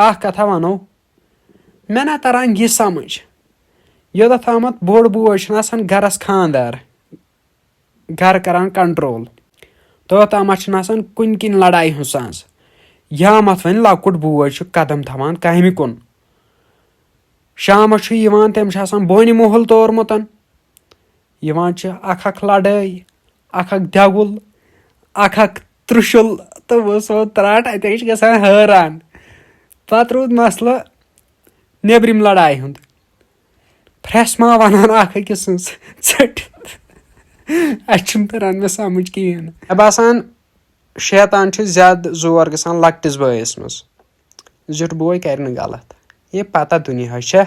اکھ کتھا ونو مےٚ نا تران یہِ سمجھ یوٚتتھ تامتھ بوٚڑ بوے چھُنہٕ آسان گرس خانٛدار گرٕ کران کنٹرول توٚتتھ تامتھ چھُنہٕ آسان کُنہِ کِنۍ لڑایہِ ہُنٛد سانٛز یامتھ وۄنۍ لۄکُٹ بوے چھُ قدم تھاوان کامہِ کُن شامس چھُ یِوان تٔمۍ چھُ آسان بونہِ موہل تورمُتن یِوان چھِ اکھ لڑٲے اکھ دٮ۪گُل اکھ ترٛشُل تہٕ وٕسو ترٛٹھ اتہِ چھِ گژھان حٲران پتہٕ روٗد مسلہٕ نیبرِم لڑایہِ ہُنٛد پھرٛٮ۪س ما ونان اکھ أکِس سٕنٛز ژٔٹِتھ اَسہِ چھُنہٕ تران مےٚ سمجھ کِہیٖنۍ نہٕ مےٚ باسان شیطان چھُ زیادٕ زور گژھان لۄکٹِس بٲیِس منٛز زیُٹھ بوے کرِ نہٕ غلط یہِ پتہ دُنیاہٕچ چھےٚ